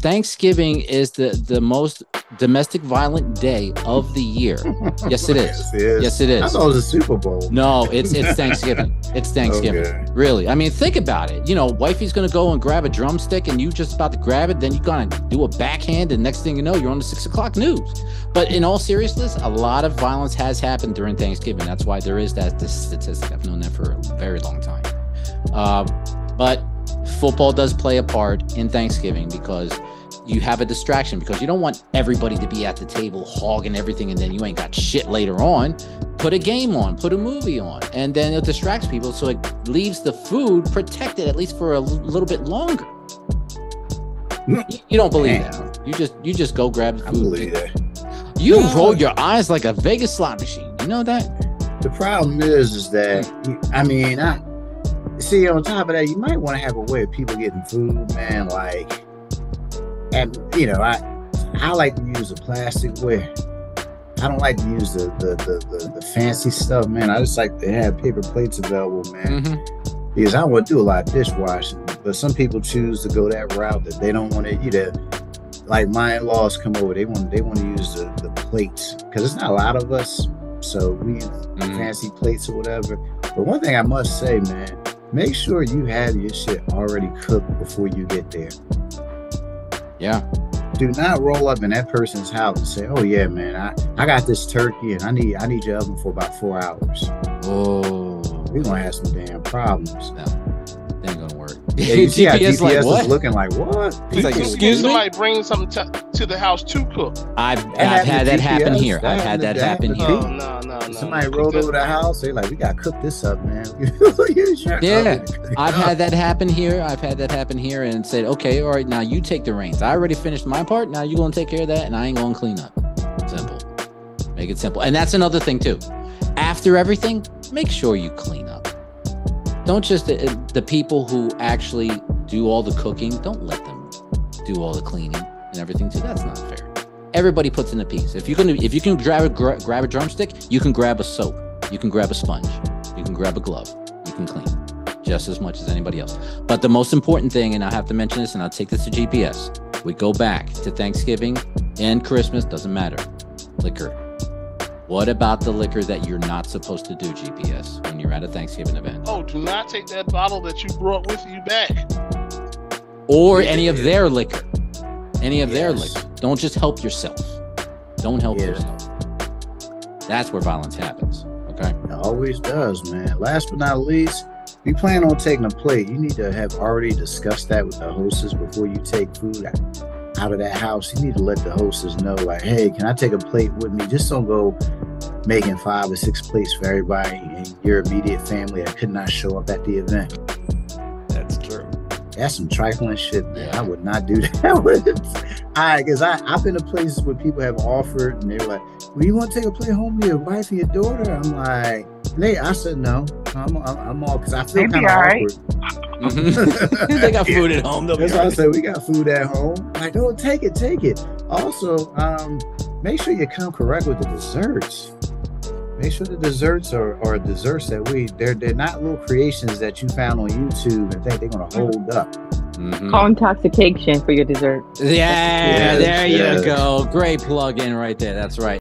Thanksgiving is the most domestic violent day of the year. Yes, it is. Yes, it is. I thought it was a Super Bowl. No, it's Thanksgiving. It's Thanksgiving. Okay. Really. I mean, think about it. You know, wifey's gonna go and grab a drumstick, and you just about to grab it. Then you're gonna do a backhand, and next thing you know, you're on the 6 o'clock news. But in all seriousness, a lot of violence has happened during Thanksgiving. That's why there is this statistic. I've known that for a very long time. But football does play a part in Thanksgiving because you have a distraction, because you don't want everybody to be at the table hogging everything and then you ain't got shit later on. Put a game on, put a movie on, and then it distracts people, so it leaves the food protected at least for a little bit longer. You don't believe that? You just go grab the food. I believe that. You roll your eyes like a Vegas slot machine. You know that? The problem is that I mean, see, on top of that, you might want to have a way of people getting food, man. Like, and you know, I like to use a plasticware. I don't like to use the fancy stuff, man. I just like to have paper plates available, man. Mm-hmm. Because I want to do a lot of dishwashing, but some people choose to go that route that they don't want to eat it. Like my in-laws come over, they want to use the plates because it's not a lot of us, so we use fancy plates or whatever. But one thing I must say, man, make sure you have your shit already cooked before you get there. Yeah. Do not roll up in that person's house and say, "Oh yeah, man, I got this turkey and I need your oven for about 4 hours." Oh, we're gonna have some damn problems. No, that ain't gonna work. Yeah, you see how GPS like, is looking like what? He's like, excuse me. Somebody bring something to the house to cook. I've had that happen here. I've had that happen here. No. Somebody rolled over the house. They like, we gotta cook this up, man. Yeah, I've had that happen here. And said, okay, all right, now you take the reins. I already finished my part. Now you gonna take care of that, and I ain't gonna clean up. Simple. Make it simple. And that's another thing too. After everything, make sure you clean up. Don't just the people who actually do all the cooking. Don't let them do all the cleaning and everything too. That's not fair. Everybody puts in a piece. If you can grab a drumstick, you can grab a soap, you can grab a sponge, you can grab a glove, you can clean just as much as anybody else. But the most important thing, and I have to mention this, and I'll take this to GPS. We go back to Thanksgiving and Christmas, doesn't matter. Liquor. What about the liquor that you're not supposed to do, GPS, when you're at a Thanksgiving event? Oh, do not take that bottle that you brought with you back. Or any of their liquor. Any of their liquor. Don't just help yourself. Don't help yourself. That's where violence happens. Okay? It always does, man. Last but not least, if you plan on taking a plate, you need to have already discussed that with the hostess before you take food out of that house. You need to let the hostess know, like, hey, can I take a plate with me? Just don't go making 5 or 6 plates for everybody in your immediate family that could not show up at the event. That's true. That's some trifling shit, man. I would not do that. Because I've been to places where people have offered and they're like, well, you want to take a plate home to your wife and your daughter? I'm like, I said no. I'm all, because I feel kind of awkward. They got food at home. That's why I said we got food at home. Like, no, take it. Also, make sure you come correct with the desserts. Make sure the desserts are desserts that they're not little creations that you found on YouTube and think they're gonna hold up. Call intoxication for your dessert. Yeah, there you go. Great plug in right there. That's right.